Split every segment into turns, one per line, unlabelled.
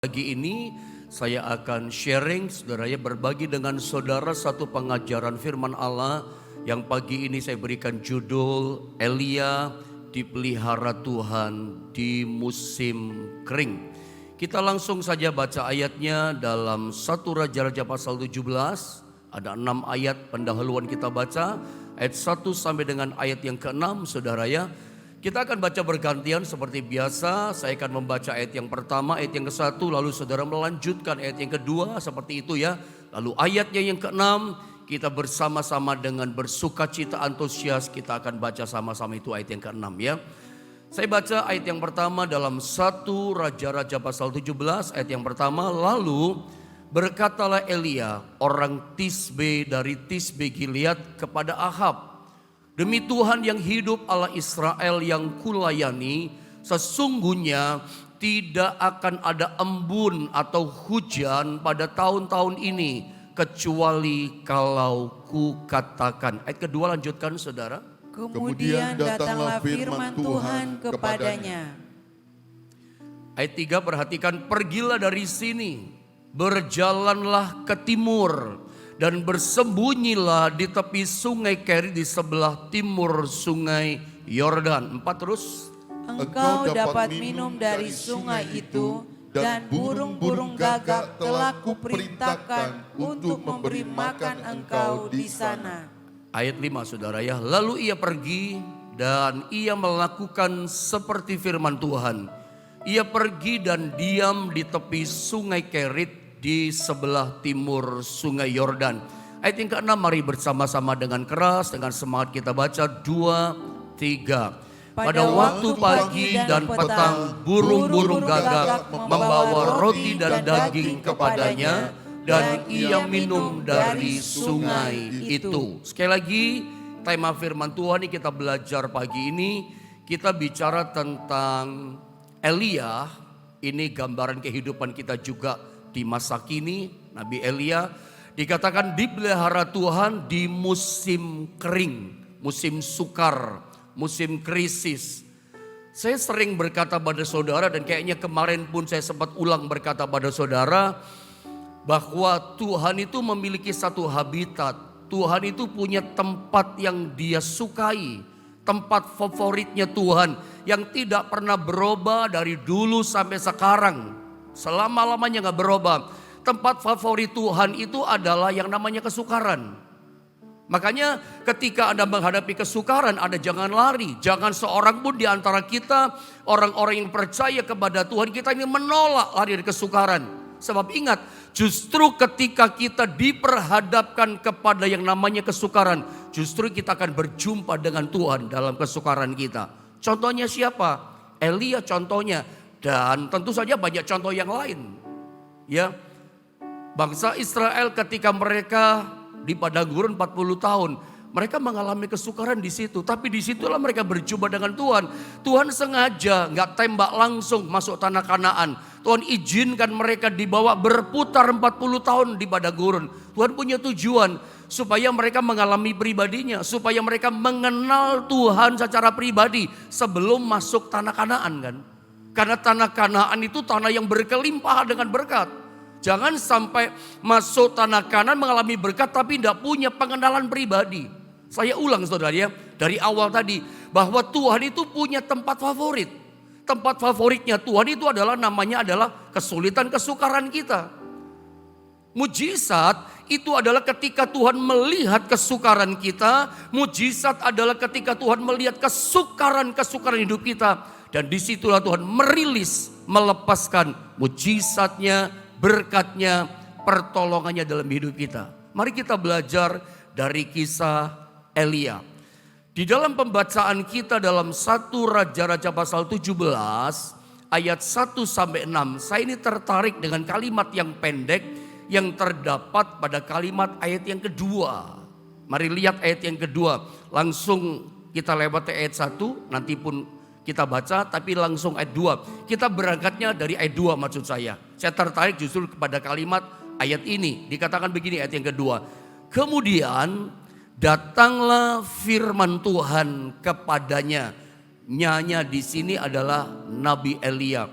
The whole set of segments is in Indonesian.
Pagi ini saya akan sharing, saudara ya, berbagi dengan saudara satu pengajaran firman Allah yang pagi ini saya berikan judul Elia dipelihara Tuhan di musim kering. Kita langsung saja baca ayatnya dalam 1 Raja-Raja pasal 17. Ada 6 ayat pendahuluan kita baca, ayat 1 sampai dengan ayat yang ke-6, saudara ya. Kita akan baca bergantian seperti biasa. Saya akan membaca ayat yang pertama, ayat yang ke-1, lalu saudara melanjutkan ayat yang kedua, seperti itu ya. Lalu ayatnya yang ke-6, kita bersama-sama dengan bersukacita antusias, kita akan baca sama-sama itu ayat yang ke-6 ya. Saya baca ayat yang pertama dalam 1 Raja-Raja pasal 17, ayat yang pertama. Lalu berkatalah Elia, orang Tisbe dari Tisbe Gilead kepada Ahab, demi Tuhan yang hidup, Allah Israel yang kulayani, sesungguhnya tidak akan ada embun atau hujan pada tahun-tahun ini, kecuali kalau kukatakan. Ayat kedua lanjutkan saudara.
Kemudian datanglah firman Tuhan kepadanya.
Ayat 3 perhatikan, pergilah dari sini, berjalanlah ke timur, dan bersembunyilah di tepi sungai Kerit di sebelah timur sungai Yordan. 4 terus.
Engkau dapat minum dari sungai itu, dan burung-burung gagak telah kuperintahkan untuk memberi makan engkau di sana.
Ayat 5 saudara ya. Lalu ia pergi dan ia melakukan seperti firman Tuhan. Ia pergi dan diam di tepi sungai Kerit di sebelah timur sungai Yordan. Ayat yang ke-6, mari bersama-sama dengan keras, dengan semangat kita baca. 2, 3. Pada waktu pagi dan petang, burung-burung gagak membawa roti dan daging kepadanya, dan ia minum dari sungai itu. Sekali lagi, tema firman Tuhan ini kita belajar pagi ini, kita bicara tentang Elia. Ini gambaran kehidupan kita juga di masa kini. Nabi Elia dikatakan dipelihara Tuhan di musim kering, musim sukar, musim krisis. Saya sering berkata pada saudara, dan kayaknya kemarin pun saya sempat ulang berkata pada saudara, bahwa Tuhan itu memiliki satu habitat. Tuhan itu punya tempat yang dia sukai, tempat favoritnya Tuhan yang tidak pernah berubah dari dulu sampai sekarang. Selama-lamanya gak berubah. Tempat favorit Tuhan itu adalah yang namanya kesukaran. Makanya ketika Anda menghadapi kesukaran, Anda jangan lari. Jangan seorang pun di antara kita, orang-orang yang percaya kepada Tuhan, kita ini menolak lari dari kesukaran. Sebab ingat, justru ketika kita diperhadapkan kepada yang namanya kesukaran, justru kita akan berjumpa dengan Tuhan dalam kesukaran kita. Contohnya siapa? Elia contohnya. Dan tentu saja banyak contoh yang lain. Ya, bangsa Israel ketika mereka di padang gurun 40 tahun, mereka mengalami kesukaran di situ. Tapi disitulah mereka berjumpa dengan Tuhan. Tuhan sengaja nggak tembak langsung masuk tanah Kanaan. Tuhan izinkan mereka dibawa berputar 40 tahun di padang gurun. Tuhan punya tujuan supaya mereka mengalami pribadinya, supaya mereka mengenal Tuhan secara pribadi sebelum masuk tanah Kanaan kan. Karena tanah Kanaan itu tanah yang berkelimpahan dengan berkat. Jangan sampai masuk tanah Kanaan mengalami berkat tapi tidak punya pengenalan pribadi. Saya ulang saudara ya, dari awal tadi, bahwa Tuhan itu punya tempat favorit. Tempat favoritnya Tuhan itu adalah namanya adalah kesulitan kesukaran kita. Mujizat itu adalah ketika Tuhan melihat kesukaran kita. Mujizat adalah ketika Tuhan melihat kesukaran-kesukaran hidup kita. Dan disitulah Tuhan merilis, melepaskan mujizatnya, berkatnya, pertolongannya dalam hidup kita. Mari kita belajar dari kisah Elia. Di dalam pembacaan kita dalam 1 Raja-Raja pasal 17 ayat 1 sampai 6, saya ini tertarik dengan kalimat yang pendek yang terdapat pada kalimat ayat yang kedua. Mari lihat ayat yang kedua. Langsung kita lewati ayat 1, nanti pun kita baca, tapi langsung ayat 2. Kita berangkatnya dari ayat 2 maksud saya. Saya tertarik justru kepada kalimat ayat ini. Dikatakan begini ayat yang kedua. Kemudian datanglah firman Tuhan kepadanya. Nyanya di sini adalah Nabi Elia.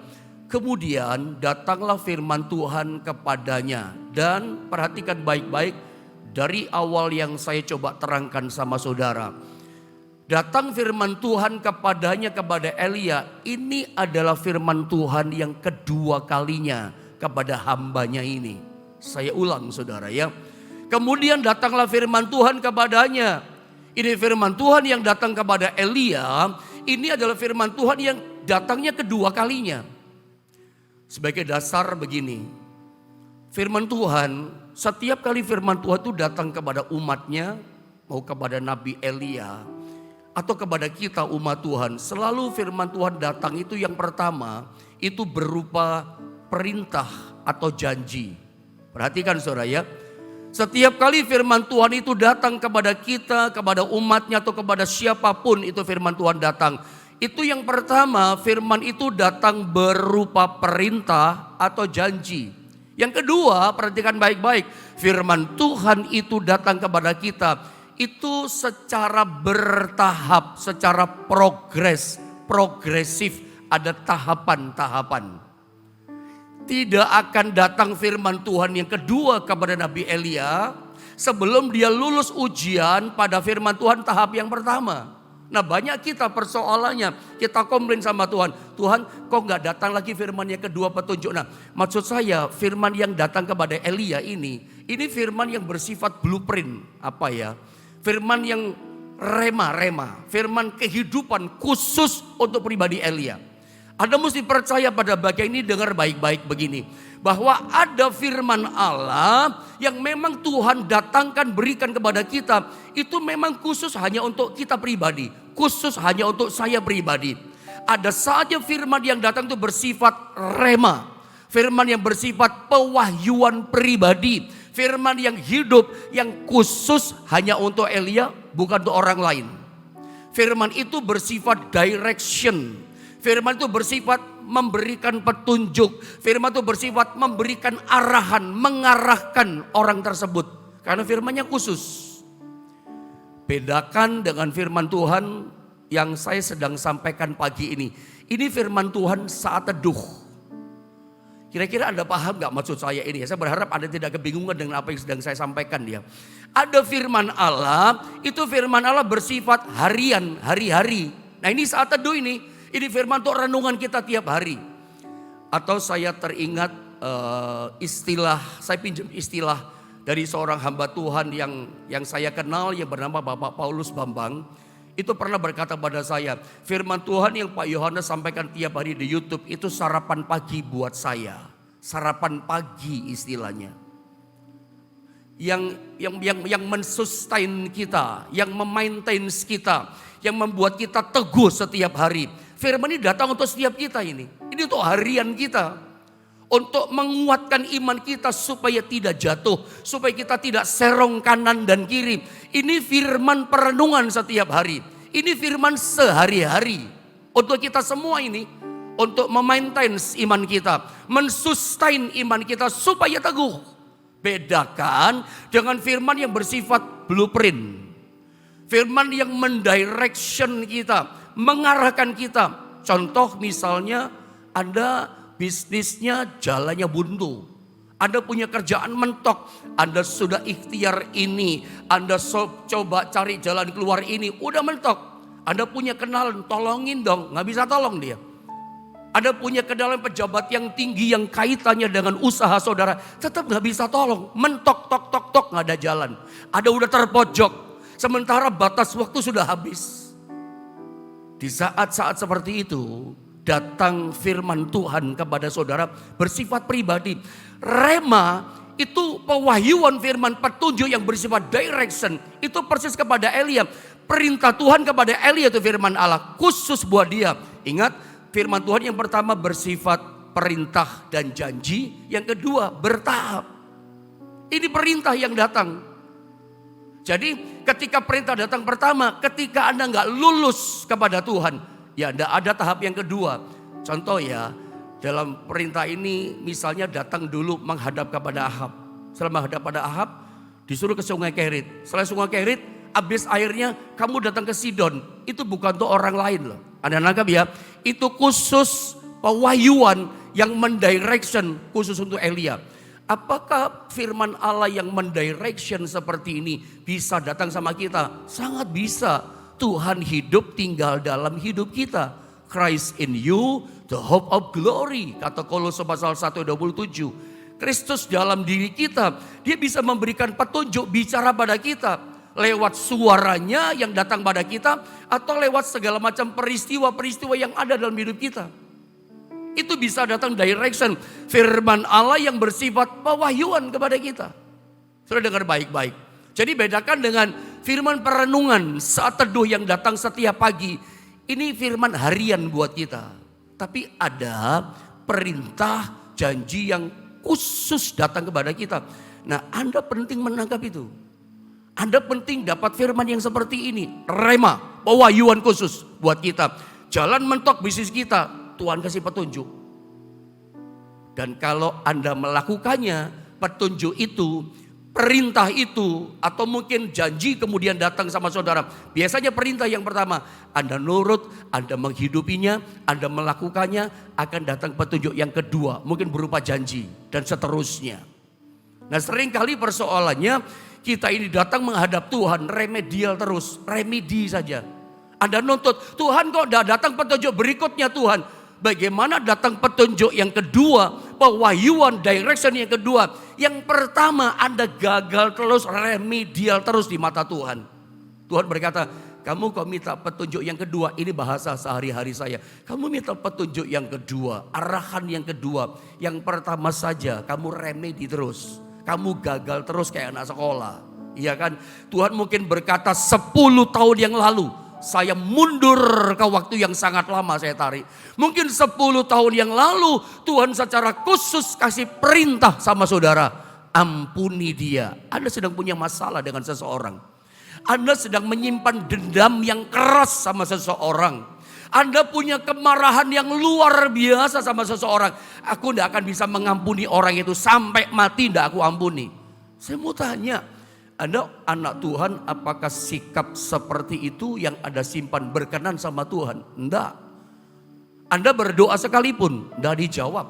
Kemudian datanglah firman Tuhan kepadanya. Dan perhatikan baik-baik dari awal yang saya coba terangkan sama saudara. Datang firman Tuhan kepadanya kepada Elia. Ini adalah firman Tuhan yang kedua kalinya kepada hambanya ini. Saya ulang saudara ya. Kemudian datanglah firman Tuhan kepadanya. Ini firman Tuhan yang datang kepada Elia. Ini adalah firman Tuhan yang datangnya kedua kalinya. Sebagai dasar begini, firman Tuhan, setiap kali firman Tuhan itu datang kepada umatnya, mau kepada Nabi Elia, atau kepada kita umat Tuhan, selalu firman Tuhan datang itu yang pertama, itu berupa perintah atau janji. Perhatikan saudara ya, setiap kali firman Tuhan itu datang kepada kita, kepada umatnya atau kepada siapapun itu firman Tuhan datang. Itu yang pertama, firman itu datang berupa perintah atau janji. Yang kedua, perhatikan baik-baik, firman Tuhan itu datang kepada kita itu secara bertahap, secara progresif, ada tahapan-tahapan. Tidak akan datang firman Tuhan yang kedua kepada Nabi Elia sebelum dia lulus ujian pada firman Tuhan tahap yang pertama. Nah banyak kita persoalannya, kita komplain sama Tuhan. Tuhan kok gak datang lagi firman yang kedua petunjuk. Nah maksud saya firman yang datang kepada Elia ini firman yang bersifat blueprint. Apa ya? Firman yang rema, firman kehidupan khusus untuk pribadi Elia. Anda mesti percaya pada bagian ini, dengar baik-baik begini. Bahwa ada firman Allah yang memang Tuhan datangkan berikan kepada kita. Itu memang khusus hanya untuk kita pribadi. Khusus hanya untuk saya pribadi. Ada saja firman yang datang itu bersifat rema. Firman yang bersifat pewahyuan pribadi. Firman yang hidup yang khusus hanya untuk Elia, bukan untuk orang lain. Firman itu bersifat direction. Firman itu bersifat memberikan petunjuk. Firman itu bersifat memberikan arahan, mengarahkan orang tersebut. Karena firmannya khusus. Bedakan dengan firman Tuhan yang saya sedang sampaikan pagi ini. Ini firman Tuhan saat teduh. Kira-kira Anda paham gak maksud saya ini? Saya berharap Anda tidak kebingungan dengan apa yang sedang saya sampaikan dia. Ada firman Allah, itu firman Allah bersifat harian, hari-hari. Nah ini saat teduh ini. Ini firman untuk renungan kita tiap hari. Atau saya teringat saya pinjam istilah dari seorang hamba Tuhan yang saya kenal yang bernama Bapak Paulus Bambang. Itu pernah berkata pada saya, firman Tuhan yang Pak Yohanes sampaikan tiap hari di YouTube itu sarapan pagi buat saya. Sarapan pagi istilahnya. Yang mensustain kita, yang memaintain kita, yang membuat kita teguh setiap hari. Firman ini datang untuk setiap kita ini. Ini untuk harian kita. Untuk menguatkan iman kita supaya tidak jatuh. Supaya kita tidak serong kanan dan kiri. Ini firman perenungan setiap hari. Ini firman sehari-hari. Untuk kita semua ini. Untuk memaintain iman kita. Mensustain iman kita supaya teguh. Bedakan dengan firman yang bersifat blueprint. Firman yang mendirection kita. Mengarahkan kita. Contoh misalnya Anda bisnisnya jalannya buntu. Anda punya kerjaan mentok. Anda sudah ikhtiar ini. Anda coba cari jalan keluar ini. Udah mentok. Anda punya kenalan, tolongin dong. Gak bisa tolong dia. Anda punya kenalan pejabat yang tinggi yang kaitannya dengan usaha saudara. Tetap gak bisa tolong. Mentok, tok, gak ada jalan. Anda udah terpojok. Sementara batas waktu sudah habis. Di saat-saat seperti itu, datang firman Tuhan kepada saudara bersifat pribadi. Rema itu pewahyuan firman petunjuk yang bersifat direction. Itu persis kepada Elia. Perintah Tuhan kepada Elia itu firman Allah. Khusus buat dia. Ingat, firman Tuhan yang pertama bersifat perintah dan janji. Yang kedua bertahap. Ini perintah yang datang. Jadi ketika perintah datang pertama, ketika Anda nggak lulus kepada Tuhan, ya Anda ada tahap yang kedua. Contoh ya, dalam perintah ini misalnya datang dulu menghadap kepada Ahab. Setelah menghadap pada Ahab, disuruh ke sungai Kerit. Setelah sungai Kerit, habis airnya kamu datang ke Sidon. Itu bukan untuk orang lain loh. Anda nangkap ya, itu khusus pewahyuan yang mendirection khusus untuk Elia. Apakah firman Allah yang mendirection seperti ini bisa datang sama kita? Sangat bisa. Tuhan hidup tinggal dalam hidup kita. Christ in you, the hope of glory. Kata Kolose pasal 1:27. Kristus dalam diri kita. Dia bisa memberikan petunjuk bicara pada kita. Lewat suaranya yang datang pada kita. Atau lewat segala macam peristiwa-peristiwa yang ada dalam hidup kita. Itu bisa datang direction. Firman Allah yang bersifat pewahyuan kepada kita. Sudah dengar baik-baik. Jadi bedakan dengan firman perenungan saat teduh yang datang setiap pagi. Ini firman harian buat kita. Tapi ada perintah janji yang khusus datang kepada kita. Nah, Anda penting menangkap itu. Anda penting dapat firman yang seperti ini. Rema, pewahyuan khusus buat kita. Jalan mentok bisnis kita, Tuhan kasih petunjuk. Dan kalau Anda melakukannya, petunjuk itu, perintah itu, atau mungkin janji kemudian datang sama saudara. Biasanya perintah yang pertama, Anda nurut, Anda menghidupinya, Anda melakukannya, akan datang petunjuk yang kedua. Mungkin berupa janji dan seterusnya. Nah, seringkali persoalannya kita ini datang menghadap Tuhan remedial terus, remedi saja. Anda nuntut, Tuhan kok udah datang petunjuk berikutnya Tuhan. Bagaimana datang petunjuk yang kedua, pewahyuan direction yang kedua. Yang pertama Anda gagal terus, remedial terus di mata Tuhan. Tuhan berkata, kamu kok minta petunjuk yang kedua, ini bahasa sehari-hari saya. Kamu minta petunjuk yang kedua, arahan yang kedua. Yang pertama saja kamu remedi terus. Kamu gagal terus kayak anak sekolah. Iya kan? Tuhan mungkin berkata 10 tahun yang lalu, saya mundur ke waktu yang sangat lama saya tarik. Mungkin 10 tahun yang lalu Tuhan secara khusus kasih perintah sama saudara. Ampuni dia. Anda sedang punya masalah dengan seseorang. Anda sedang menyimpan dendam yang keras sama seseorang. Anda punya kemarahan yang luar biasa sama seseorang. Aku tidak akan bisa mengampuni orang itu sampai mati tidak aku ampuni. Saya mau tanya, Anda anak Tuhan, apakah sikap seperti itu yang Anda simpan berkenan sama Tuhan? Enggak. Anda berdoa sekalipun, enggak dijawab.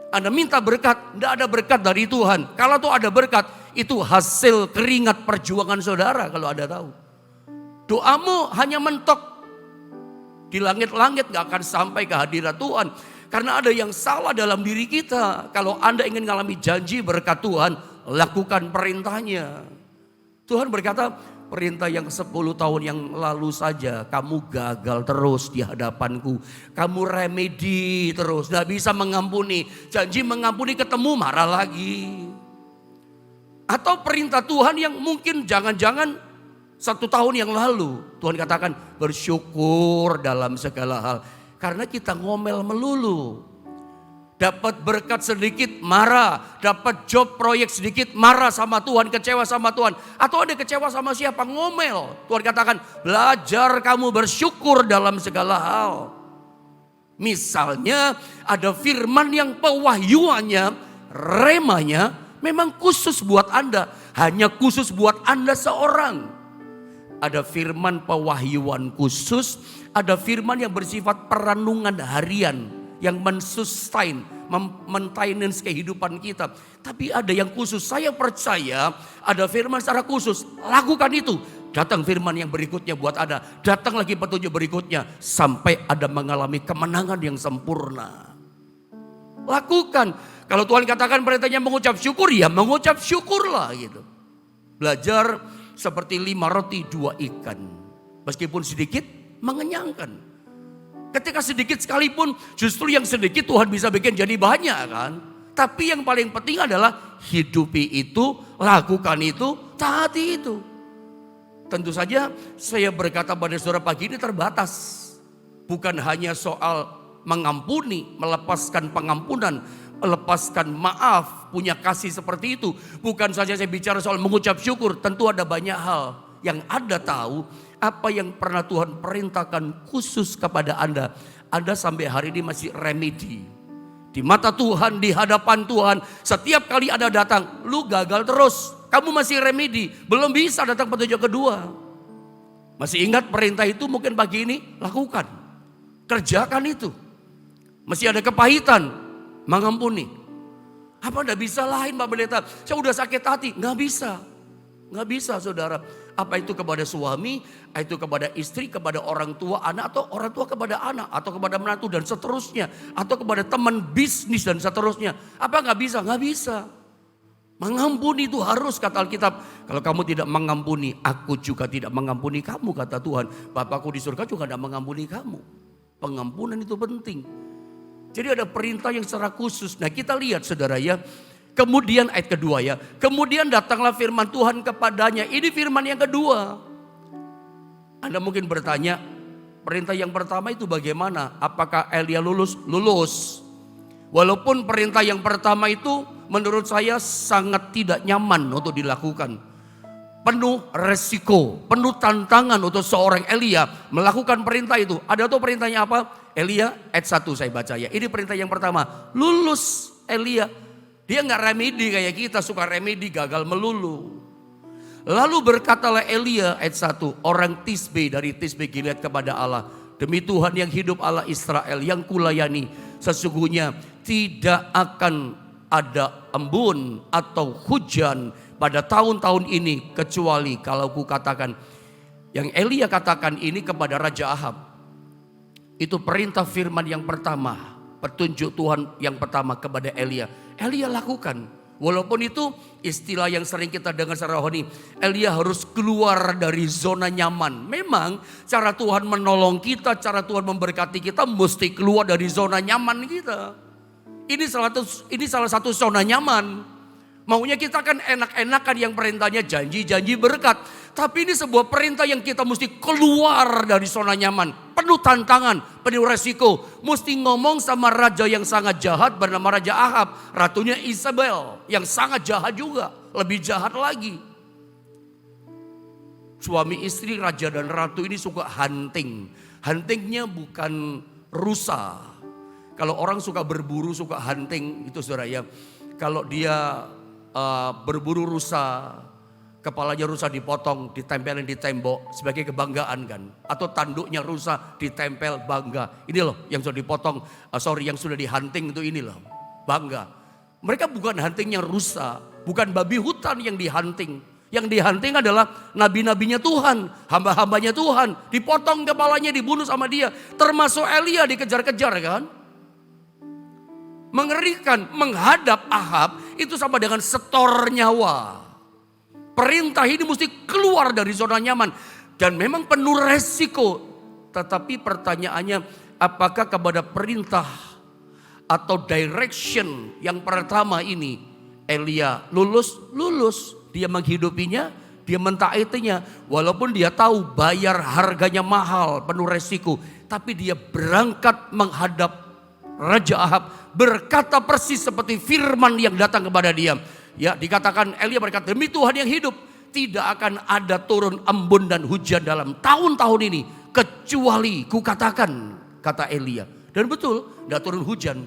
Anda minta berkat, enggak ada berkat dari Tuhan. Kalau tuh ada berkat, itu hasil keringat perjuangan saudara kalau Anda tahu. Doamu hanya mentok di langit-langit, enggak akan sampai ke hadirat Tuhan. Karena ada yang salah dalam diri kita. Kalau Anda ingin mengalami janji berkat Tuhan, lakukan perintahnya. Tuhan berkata, perintah yang 10 tahun yang lalu saja kamu gagal terus di hadapanku. Kamu remedi terus, gak bisa mengampuni. Janji mengampuni ketemu marah lagi. Atau perintah Tuhan yang mungkin jangan-jangan 1 tahun yang lalu. Tuhan katakan bersyukur dalam segala hal. Karena kita ngomel melulu. Dapat berkat sedikit marah, dapat job proyek sedikit marah sama Tuhan, kecewa sama Tuhan. Atau ada kecewa sama siapa, ngomel. Tuhan katakan belajar kamu bersyukur dalam segala hal. Misalnya ada firman yang pewahyuannya, remanya memang khusus buat Anda. Hanya khusus buat Anda seorang. Ada firman pewahyuan khusus, ada firman yang bersifat perenungan harian. Yang mensustain, maintenance kehidupan kita. Tapi ada yang khusus, saya percaya ada firman secara khusus. Lakukan itu, datang firman yang berikutnya buat Anda. Datang lagi petunjuk berikutnya, sampai Anda mengalami kemenangan yang sempurna. Lakukan, kalau Tuhan katakan perintahnya mengucap syukur, ya mengucap syukurlah gitu. Belajar seperti 5 roti 2 ikan. Meskipun sedikit, mengenyangkan. Ketika sedikit sekalipun, justru yang sedikit Tuhan bisa bikin jadi banyak kan. Tapi yang paling penting adalah hidupi itu, lakukan itu, taati itu. Tentu saja saya berkata pada saudara pagi ini terbatas. Bukan hanya soal mengampuni, melepaskan pengampunan, melepaskan maaf, punya kasih seperti itu. Bukan saja saya bicara soal mengucap syukur, tentu ada banyak hal yang Anda tahu. Apa yang pernah Tuhan perintahkan khusus kepada Anda. Anda sampai hari ini masih remedi. Di mata Tuhan, di hadapan Tuhan. Setiap kali Anda datang, lu gagal terus. Kamu masih remedi. Belum bisa datang petunjuk kedua. Masih ingat perintah itu mungkin pagi ini? Lakukan. Kerjakan itu. Masih ada kepahitan. Mengampuni. Apa enggak bisa lain Pak Pendeta? Saya udah sakit hati. Enggak bisa. Enggak bisa saudara. Apa itu kepada suami, itu kepada istri, kepada orang tua anak, atau orang tua kepada anak, atau kepada menantu dan seterusnya. Atau kepada teman bisnis dan seterusnya. Apa enggak bisa? Enggak bisa. Mengampuni itu harus, kata Alkitab. Kalau kamu tidak mengampuni, aku juga tidak mengampuni kamu, kata Tuhan. Bapakku di surga juga tidak mengampuni kamu. Pengampunan itu penting. Jadi ada perintah yang secara khusus. Nah kita lihat saudara ya. Kemudian ayat kedua ya. Kemudian datanglah firman Tuhan kepadanya. Ini firman yang kedua. Anda mungkin bertanya, perintah yang pertama itu bagaimana? Apakah Elia lulus? Lulus. Walaupun perintah yang pertama itu menurut saya sangat tidak nyaman untuk dilakukan. Penuh resiko, penuh tantangan untuk seorang Elia melakukan perintah itu. Ada tuh perintahnya apa? Elia ayat 1 saya baca ya. Ini perintah yang pertama. Lulus Elia. Dia gak remedi kayak kita, suka remedi gagal melulu. Lalu berkatalah Elia ayat 1. Orang Tisbe dari Tisbe Gilead kepada Allah. Demi Tuhan yang hidup Allah Israel yang kulayani. Sesungguhnya tidak akan ada embun atau hujan pada tahun-tahun ini. Kecuali kalau ku katakan. Yang Elia katakan ini kepada Raja Ahab. Itu perintah firman yang pertama. Petunjuk Tuhan yang pertama kepada Elia. Elia lakukan. Walaupun itu istilah yang sering kita dengar secara rohani. Elia harus keluar dari zona nyaman. Memang cara Tuhan menolong kita, cara Tuhan memberkati kita mesti keluar dari zona nyaman kita. Ini salah satu zona nyaman. Maunya kita kan enak-enakan yang perintahnya janji-janji berkat. Tapi ini sebuah perintah yang kita mesti keluar dari zona nyaman. Penuh tantangan, penuh resiko. Mesti ngomong sama raja yang sangat jahat bernama Raja Ahab. Ratunya Isabel yang sangat jahat juga. Lebih jahat lagi. Suami istri raja dan ratu ini suka hunting. Huntingnya bukan rusa. Kalau orang suka berburu, suka hunting itu saudara ya. Kalau dia berburu rusa, kepalanya rusa dipotong, ditempelin di tembok sebagai kebanggaan kan. Atau tanduknya rusa ditempel bangga. Ini loh yang sudah dipotong, yang sudah dihunting itu ini loh, bangga. Mereka bukan huntingnya rusa, bukan babi hutan yang dihunting. Yang dihunting adalah nabi-nabinya Tuhan, hamba-hambanya Tuhan. Dipotong kepalanya, dibunuh sama dia. Termasuk Elia dikejar-kejar kan. Mengerikan, menghadap Ahab itu sama dengan setor nyawa. Perintah ini mesti keluar dari zona nyaman. Dan memang penuh resiko. Tetapi pertanyaannya, apakah kepada perintah atau direction yang pertama ini Elia lulus? Lulus. Dia menghidupinya, dia mentaatinya. Walaupun dia tahu bayar harganya mahal, penuh resiko. Tapi dia berangkat menghadap Raja Ahab, berkata persis seperti firman yang datang kepada dia. Ya, dikatakan Elia berkata, demi Tuhan yang hidup, tidak akan ada turun embun dan hujan dalam tahun-tahun ini kecuali kukatakan, kata Elia. Dan betul, tidak turun hujan.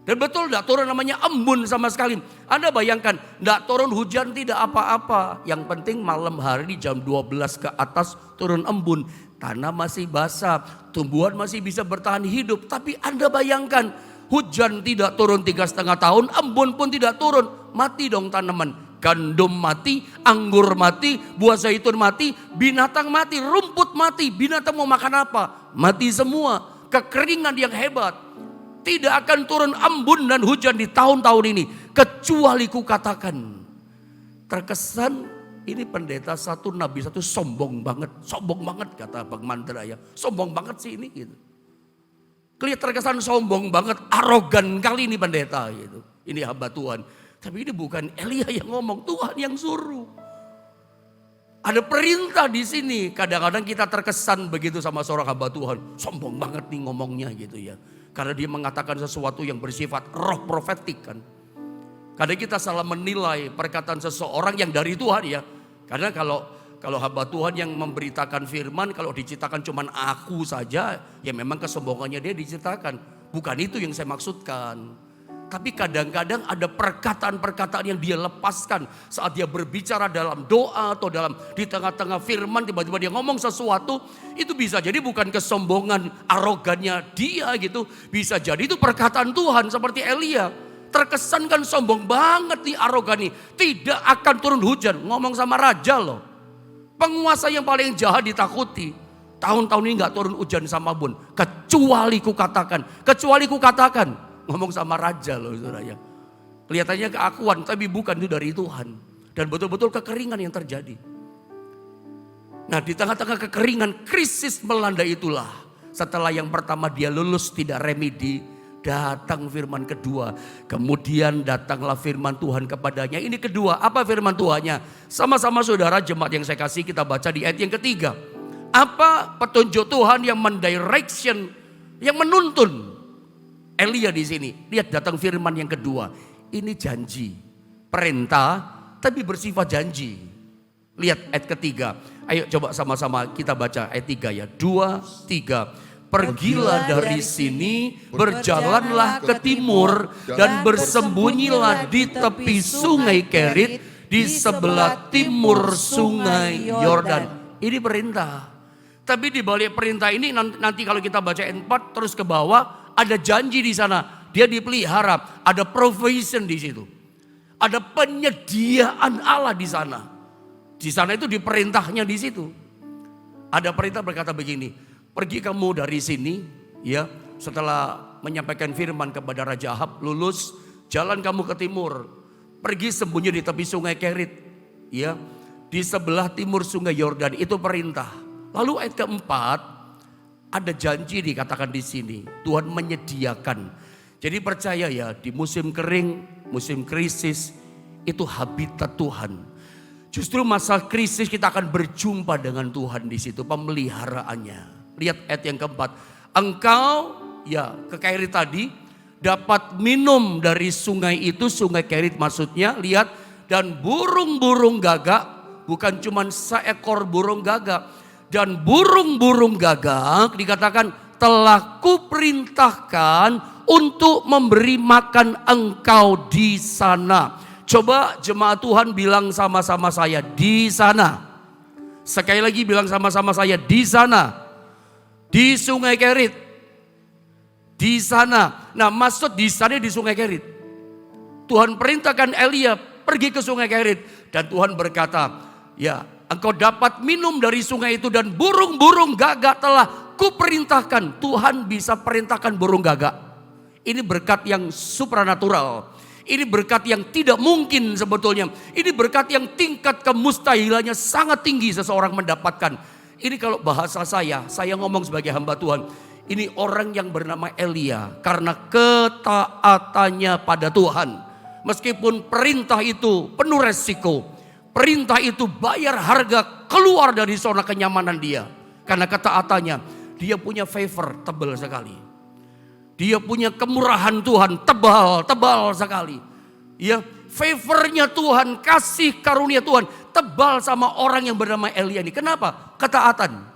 Dan betul tidak turun namanya embun sama sekali. Anda bayangkan, tidak turun hujan tidak apa-apa. Yang penting malam hari di jam 12 ke atas turun embun. Tanah masih basah, tumbuhan masih bisa bertahan hidup. Tapi Anda bayangkan, hujan tidak turun 3,5 tahun, embun pun tidak turun. Mati dong tanaman. Gandum mati, anggur mati, buah zaitun mati, binatang mati, rumput mati. Binatang mau makan apa? Mati semua. Kekeringan yang hebat. Tidak akan turun embun dan hujan di tahun-tahun ini. Kecuali kukatakan. Terkesan ini pendeta satu, nabi satu, sombong banget kata Bang Mandra ya. Sombong banget sih ini gitu. Kelihatan terkesan sombong banget, arogan kali ini pendeta gitu. Ini hamba Tuhan. Tapi ini bukan Elia yang ngomong, Tuhan yang suruh. Ada perintah di sini. Kadang-kadang kita terkesan begitu sama seorang hamba Tuhan. Sombong banget nih ngomongnya gitu ya. Karena dia mengatakan sesuatu yang bersifat roh profetik kan. Kadang kita salah menilai perkataan seseorang yang dari Tuhan ya. Karena kalau hamba Tuhan yang memberitakan firman, kalau diceritakan cuman aku saja, ya memang kesombongannya dia diceritakan. Bukan itu yang saya maksudkan. Tapi kadang-kadang ada perkataan-perkataan yang dia lepaskan saat dia berbicara dalam doa atau di tengah-tengah firman, tiba-tiba dia ngomong sesuatu. Itu bisa jadi bukan kesombongan, arogannya dia gitu. Bisa jadi itu perkataan Tuhan seperti Elia. Terkesan kan sombong banget nih, arogan nih. Tidak akan turun hujan, ngomong sama raja loh. Penguasa yang paling jahat ditakuti. Tahun-tahun ini gak turun hujan sama bun. Kecuali ku katakan. Ngomong sama raja loh saudara. Kelihatannya keakuan tapi bukan, itu dari Tuhan. Dan betul-betul kekeringan yang terjadi. Nah di tengah-tengah kekeringan, krisis melanda itulah. Setelah yang pertama dia lulus tidak remedi, datang firman kedua. Kemudian datanglah firman Tuhan kepadanya. Ini kedua, apa firman Tuhannya? Sama-sama saudara jemaat yang saya kasih, kita baca di ayat yang ketiga. Apa petunjuk Tuhan yang mendirection, yang menuntun Elia di sini? Lihat datang firman yang kedua. Ini janji, perintah tapi bersifat janji. Lihat ayat ketiga. Ayo coba sama-sama kita baca ayat 3 ya. 2, 3. Pergilah dari sini, berjalanlah ke timur dan bersembunyilah di tepi sungai Kerit di sebelah timur sungai Yordan. Ini perintah. Tapi di balik perintah ini nanti kalau kita baca ayat 4 terus ke bawah, ada janji di sana. Dia dipelihara, ada provision di situ. Ada penyediaan Allah di sana. Di sana itu di perintahnya di situ. Ada perintah berkata begini, pergi kamu dari sini ya, setelah menyampaikan firman kepada Raja Ahab, lulus, jalan kamu ke timur. Pergi sembunyi di tepi sungai Kerit ya, di sebelah timur sungai Yordan, itu perintah. Lalu ayat keempat, ada janji dikatakan di sini. Tuhan menyediakan. Jadi percaya ya, di musim kering, musim krisis, itu habitat Tuhan. Justru masa krisis kita akan berjumpa dengan Tuhan di situ, pemeliharaannya. Lihat ayat yang keempat. Engkau ya ke Kerit tadi dapat minum dari sungai itu, sungai Kerit maksudnya. Lihat, dan burung-burung gagak, bukan cuma seekor burung gagak. Dan burung-burung gagak dikatakan telah kuperintahkan untuk memberi makan engkau di sana. Coba jemaat Tuhan bilang sama-sama saya, di sana. Sekali lagi bilang sama-sama saya, di sana. Di sungai Kerit. Di sana. Nah maksud di sana di sungai Kerit. Tuhan perintahkan Elia pergi ke sungai Kerit. Dan Tuhan berkata, ya, engkau dapat minum dari sungai itu dan burung-burung gagak telah kuperintahkan. Tuhan bisa perintahkan burung gagak. Ini berkat yang supranatural. Ini berkat yang tidak mungkin sebetulnya. Ini berkat yang tingkat kemustahilannya sangat tinggi seseorang mendapatkan. Ini kalau bahasa saya ngomong sebagai hamba Tuhan. Ini orang yang bernama Elia karena ketaatannya pada Tuhan. Meskipun perintah itu penuh resiko. Perintah itu bayar harga keluar dari zona kenyamanan dia. Karena ketaatannya, dia punya favor tebal sekali. Dia punya kemurahan Tuhan tebal sekali. Ya, favornya Tuhan, kasih karunia Tuhan tebal sama orang yang bernama Elia ini. Kenapa? Ketaatan.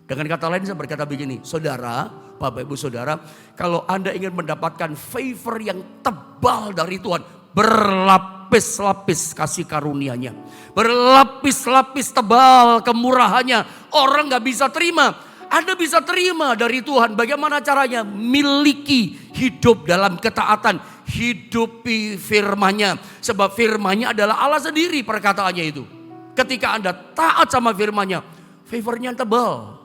Dengan kata lain saya berkata begini, saudara, Bapak Ibu Saudara, kalau Anda ingin mendapatkan favor yang tebal dari Tuhan, berlapis-lapis kasih karunia-Nya. Berlapis-lapis tebal kemurahannya. Orang gak bisa terima. Anda bisa terima dari Tuhan. Bagaimana caranya? Miliki hidup dalam ketaatan. Hidupi firman-Nya. Sebab firman-Nya adalah Allah sendiri perkataannya itu. Ketika Anda taat sama firman-Nya, favornya tebal.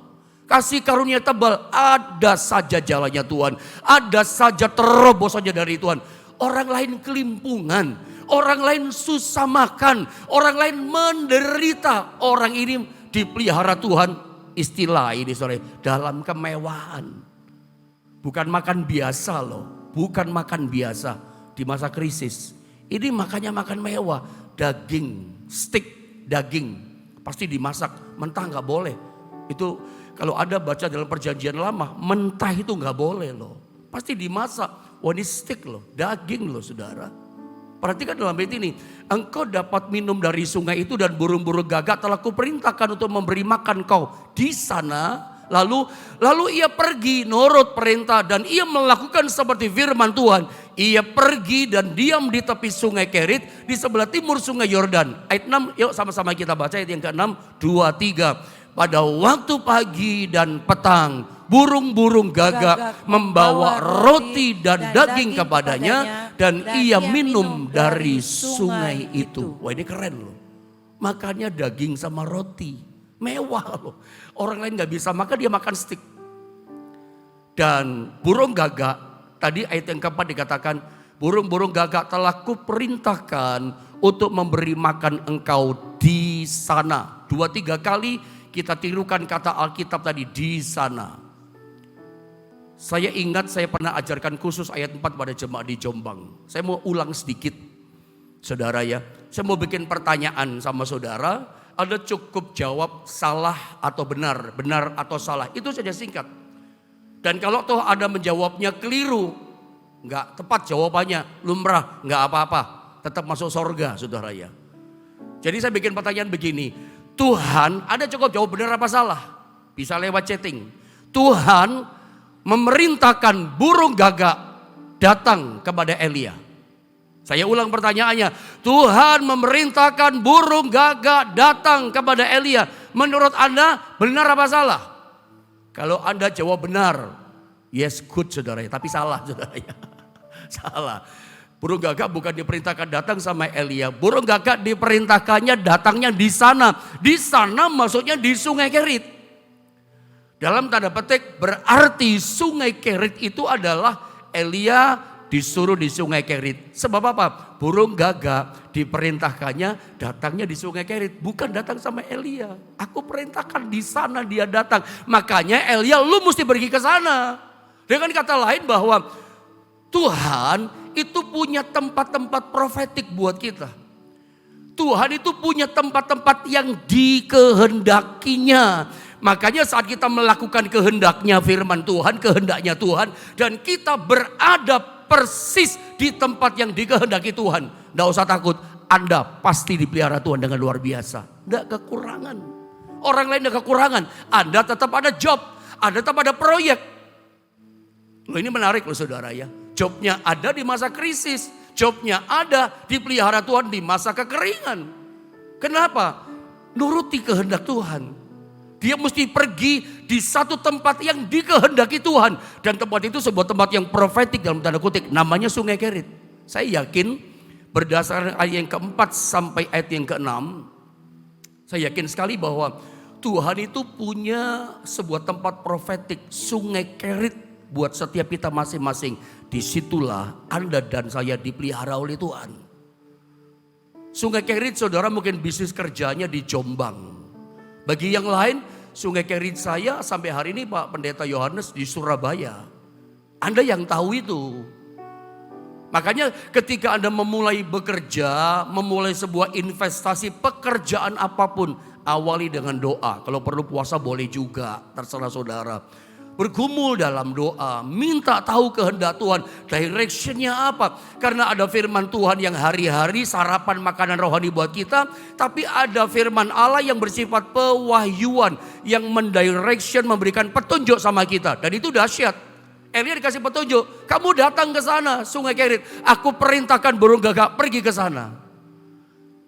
Kasih karunia tebal. Ada saja jalannya Tuhan. Ada saja terobos saja dari Tuhan. Orang lain kelimpungan, orang lain susah makan, orang lain menderita. Orang ini dipelihara Tuhan, istilah ini sore, dalam kemewahan. Bukan makan biasa loh, bukan makan biasa di masa krisis. Ini makannya makan mewah, daging, steak daging. Pasti dimasak, mentah gak boleh. Itu kalau ada baca dalam perjanjian lama, mentah itu gak boleh loh. Pasti dimasak. Wah ini steak loh, daging loh saudara. Perhatikan dalam bait ini. Engkau dapat minum dari sungai itu dan burung-burung gagak telah kuperintahkan untuk memberi makan kau di sana. Lalu ia pergi nurut perintah dan ia melakukan seperti firman Tuhan. ia pergi dan diam di tepi sungai Kerit di sebelah timur sungai Yordan. Ayat 6, yuk sama-sama kita baca ayat yang ke-6, 2, 3. Pada waktu pagi dan petang, burung-burung gagak membawa roti dan daging kepadanya dan ia minum dari sungai itu. Wah, ini keren loh. Makannya daging sama roti. Mewah loh. Orang lain gak bisa makan, dia makan steak. Dan burung gagak, tadi ayat yang keempat dikatakan, burung-burung gagak telah kuperintahkan untuk memberi makan engkau di sana. 2-3 kali kita tirukan kata Alkitab tadi, di sana. Saya ingat saya pernah ajarkan khusus ayat 4 pada jemaat di Jombang. Saya mau ulang sedikit, saudara ya. Saya mau bikin pertanyaan sama saudara, Anda cukup jawab salah atau benar, benar atau salah. Itu saja singkat. Dan kalau toh Anda menjawabnya keliru, nggak tepat jawabannya, lumrah, nggak apa-apa, tetap masuk sorga, saudara ya. Jadi saya bikin pertanyaan begini, Tuhan, Anda cukup jawab benar apa salah? Bisa lewat chatting. Tuhan memerintahkan burung gagak datang kepada Elia. Saya ulang pertanyaannya, Tuhan memerintahkan burung gagak datang kepada Elia. Menurut Anda benar apa salah? Kalau Anda jawab benar, yes good saudara ya, tapi salah saudara ya. Salah. Burung gagak bukan diperintahkan datang sama Elia. Burung gagak diperintahkannya datangnya di sana. Di sana maksudnya di sungai Kerit. Dalam tanda petik berarti sungai Kerit itu adalah Elia disuruh di sungai Kerit. Sebab apa? Burung gagak diperintahkannya datangnya di sungai Kerit. Bukan datang sama Elia. Aku perintahkan di sana dia datang. Makanya Elia lu mesti pergi ke sana. Dengan kata lain bahwa Tuhan itu punya tempat-tempat profetik buat kita. Tuhan itu punya tempat-tempat yang dikehendakinya. Makanya saat kita melakukan kehendaknya firman Tuhan, kehendaknya Tuhan. Dan kita berada persis di tempat yang dikehendaki Tuhan. Tidak usah takut, Anda pasti dipelihara Tuhan dengan luar biasa. Tidak kekurangan. Orang lain tidak kekurangan. Anda tetap ada job, Anda tetap ada proyek. Loh, ini menarik loh saudara ya. Jobnya ada di masa krisis. Jobnya ada dipelihara Tuhan di masa kekeringan. Kenapa? Nuruti kehendak Tuhan. Dia mesti pergi di satu tempat yang dikehendaki Tuhan. Dan tempat itu sebuah tempat yang profetik dalam tanda kutip. Namanya Sungai Kerit. Saya yakin berdasarkan ayat yang keempat sampai ayat yang keenam. Saya yakin sekali bahwa Tuhan itu punya sebuah tempat profetik. Sungai Kerit buat setiap kita masing-masing. Disitulah Anda dan saya dipelihara oleh Tuhan. Sungai Kerit saudara mungkin bisnis kerjanya di Jombang. Bagi yang lain, Sungai Kerit saya sampai hari ini Pak Pendeta Yohanes di Surabaya. Anda yang tahu itu. Makanya ketika Anda memulai bekerja, memulai sebuah investasi pekerjaan apapun, awali dengan doa. Kalau perlu puasa boleh juga, terserah saudara. Bergumul dalam doa, minta tahu kehendak Tuhan, directionnya apa. Karena ada firman Tuhan yang hari-hari sarapan makanan rohani buat kita. Tapi ada firman Allah yang bersifat pewahyuan, yang mendirection, memberikan petunjuk sama kita. Dan itu dahsyat. Elia dikasih petunjuk, kamu datang ke sana Sungai Kerit. Aku perintahkan burung gagak pergi ke sana.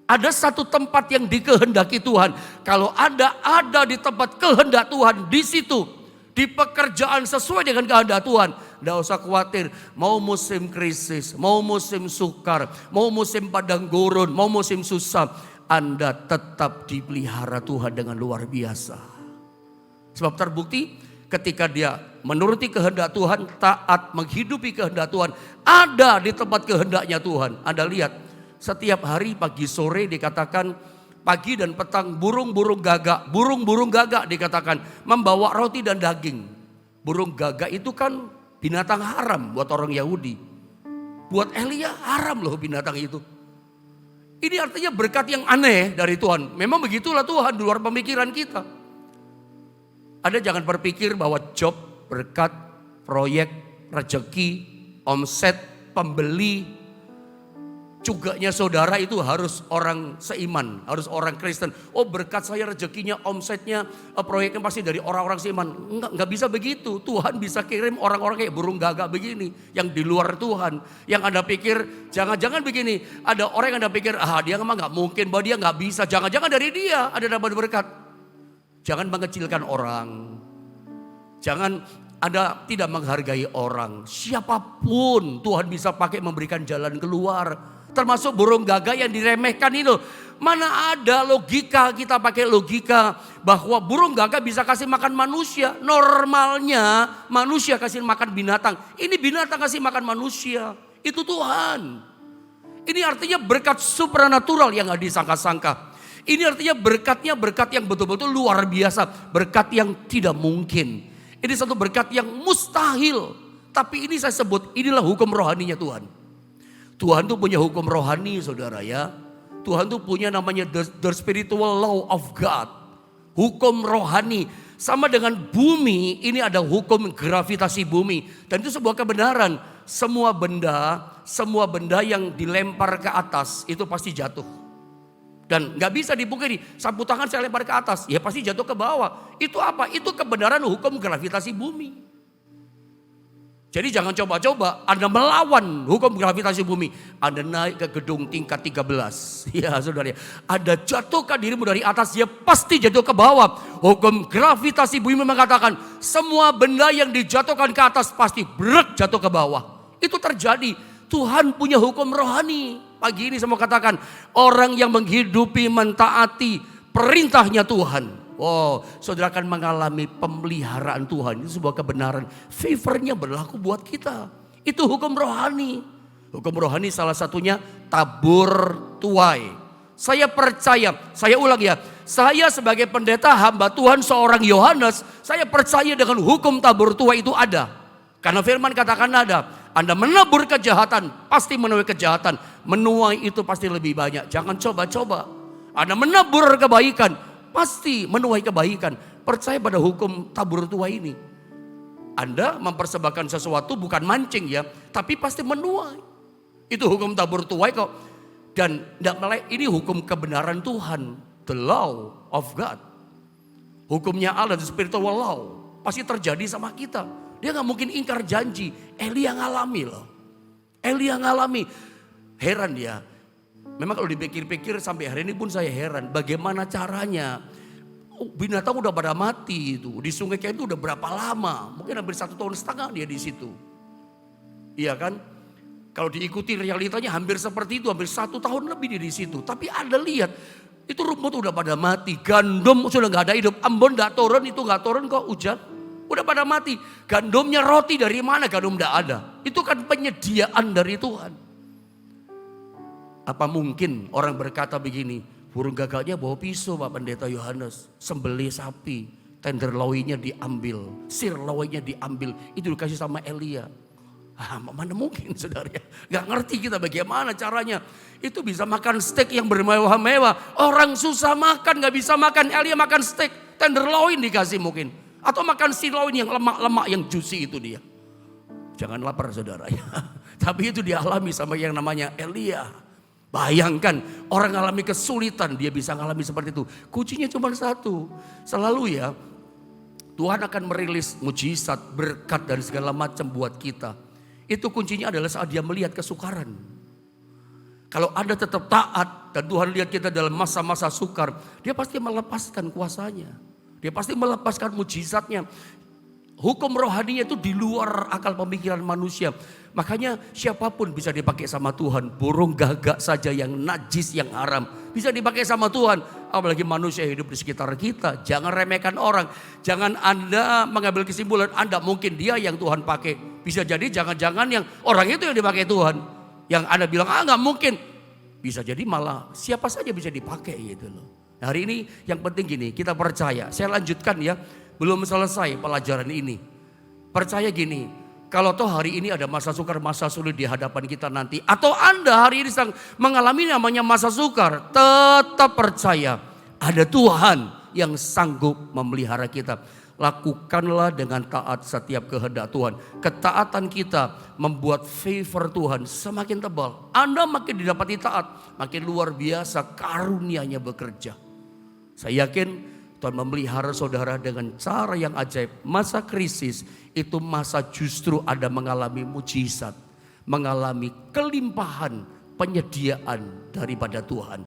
Ada satu tempat yang dikehendaki Tuhan. Kalau Anda ada di tempat kehendak Tuhan, di situ. Di pekerjaan sesuai dengan kehendak Tuhan. Tidak usah khawatir. Mau musim krisis, mau musim sukar, mau musim padang gurun, mau musim susah. Anda tetap dipelihara Tuhan dengan luar biasa. Sebab terbukti ketika dia menuruti kehendak Tuhan, taat menghidupi kehendak Tuhan. Ada di tempat kehendaknya Tuhan. Anda lihat setiap hari pagi sore dikatakan pagi dan petang burung-burung gagak dikatakan membawa roti dan daging. Burung gagak itu kan binatang haram buat orang Yahudi. Buat Elia haram loh binatang itu. Ini artinya berkat yang aneh dari Tuhan. Memang begitulah Tuhan di luar pemikiran kita. Anda jangan berpikir bahwa job, berkat, proyek, rezeki, omset, pembeli, Cuganya saudara itu harus orang seiman, harus orang Kristen. Oh berkat saya rezekinya, omsetnya, proyeknya pasti dari orang-orang seiman. Enggak bisa begitu. Tuhan bisa kirim orang-orang kayak burung gagak begini, yang di luar Tuhan. Yang Anda pikir, jangan-jangan begini, ada orang yang Anda pikir, dia memang nggak mungkin, bahwa dia nggak bisa. Jangan-jangan dari dia ada dapat berkat. Jangan mengecilkan orang. Jangan Anda tidak menghargai orang. Siapapun Tuhan bisa pakai memberikan jalan keluar. Termasuk burung gagak yang diremehkan itu. Mana ada logika, kita pakai logika bahwa burung gagak bisa kasih makan manusia. Normalnya manusia kasih makan binatang. Ini binatang kasih makan manusia. Itu Tuhan. Ini artinya berkat supranatural yang gak disangka-sangka. Ini artinya berkatnya berkat yang betul-betul luar biasa. Berkat yang tidak mungkin. Ini satu berkat yang mustahil. Tapi ini saya sebut, inilah hukum rohaninya Tuhan. Tuhan tuh punya hukum rohani saudara ya. Tuhan tuh punya namanya the spiritual law of God. Hukum rohani. Sama dengan bumi, ini ada hukum gravitasi bumi. Dan itu sebuah kebenaran. Semua benda yang dilempar ke atas itu pasti jatuh. Dan gak bisa dipungkiri, sapu tangan saya lempar ke atas, ya pasti jatuh ke bawah. Itu apa? Itu kebenaran hukum gravitasi bumi. Jadi jangan coba-coba Anda melawan hukum gravitasi bumi. Anda naik ke gedung tingkat 13. Ya saudara, Anda jatuhkan dirimu dari atas, ya pasti jatuh ke bawah. Hukum gravitasi bumi mengatakan semua benda yang dijatuhkan ke atas pasti brek jatuh ke bawah. Itu terjadi. Tuhan punya hukum rohani. Pagi ini saya mau katakan, orang yang menghidupi, mentaati perintahnya Tuhan. Oh, saudara akan mengalami pemeliharaan Tuhan. Itu sebuah kebenaran. Favornya berlaku buat kita. Itu hukum rohani. Hukum rohani salah satunya tabur tuai. Saya percaya, saya ulang ya. Saya sebagai pendeta hamba Tuhan seorang Yohanes, saya percaya dengan hukum tabur tuai itu ada. Karena firman katakan ada. Anda menabur kejahatan, pasti menuai kejahatan. Menuai itu pasti lebih banyak. Jangan coba-coba. Anda menabur kebaikan, pasti menuai kebaikan. Percaya pada hukum tabur tuai ini. Anda mempersembahkan sesuatu bukan mancing ya, tapi pasti menuai. Itu hukum tabur tuai kok. Dan ini hukum kebenaran Tuhan. The law of God. Hukumnya Allah, the spiritual law. Pasti terjadi sama kita. Dia gak mungkin ingkar janji. Elia ngalami loh. Elia ngalami. Heran dia. Memang kalau dipikir-pikir sampai hari ini pun saya heran. Bagaimana caranya. Binatang udah pada mati itu. Di sungai kayak itu udah berapa lama. Mungkin hampir 1,5 tahun dia di situ. Iya kan. Kalau diikuti realitanya hampir seperti itu. Hampir 1 tahun lebih dia di situ. Tapi Anda lihat. Itu rumput udah pada mati. Gandum sudah gak ada hidup. Ambon gak turun, itu gak turun kok hujan. Udah pada mati. Gandumnya roti dari mana? Gandum gak ada. Itu kan penyediaan dari Tuhan. Apa mungkin orang berkata begini, burung gagaknya bawa pisau Pak Pendeta Yohanes, sembelih sapi, tenderloinnya diambil, sirloinnya diambil, itu dikasih sama Elia. Mana mungkin saudara, gak ngerti kita bagaimana caranya. Itu bisa makan steak yang bermewah-mewah, orang susah makan gak bisa makan, Elia makan steak, tenderloin dikasih mungkin. Atau makan sirloin yang lemak-lemak yang juicy itu dia. Jangan lapar saudara ya. Tapi itu dialami sama yang namanya Elia. Bayangkan orang alami kesulitan dia bisa mengalami seperti itu. Kuncinya cuma satu. Selalu ya Tuhan akan merilis mujizat, berkat dan segala macam buat kita. Itu kuncinya adalah saat dia melihat kesukaran. Kalau Anda tetap taat dan Tuhan lihat kita dalam masa-masa sukar, dia pasti melepaskan kuasanya. Dia pasti melepaskan mujizatnya. Hukum rohaninya itu di luar akal pemikiran manusia. Makanya siapapun bisa dipakai sama Tuhan. Burung gagak saja yang najis, yang haram, bisa dipakai sama Tuhan. Apalagi manusia hidup di sekitar kita. Jangan remehkan orang. Jangan Anda mengambil kesimpulan Anda mungkin dia yang Tuhan pakai. Bisa jadi jangan-jangan yang orang itu yang dipakai Tuhan. Yang Anda bilang gak mungkin. Bisa jadi malah siapa saja bisa dipakai gitu loh. Hari ini yang penting gini, kita percaya. Saya lanjutkan ya. Belum selesai pelajaran ini. Percaya gini, kalau toh hari ini ada masa sukar, masa sulit di hadapan kita nanti. Atau Anda hari ini sedang mengalami namanya masa sukar. Tetap percaya ada Tuhan yang sanggup memelihara kita. Lakukanlah dengan taat setiap kehendak Tuhan. Ketaatan kita membuat favor Tuhan semakin tebal. Anda makin didapati taat, makin luar biasa karunia-Nya bekerja. Saya yakin Tuhan memelihara saudara dengan cara yang ajaib. Masa krisis itu masa justru Anda mengalami mujizat, mengalami kelimpahan penyediaan daripada Tuhan.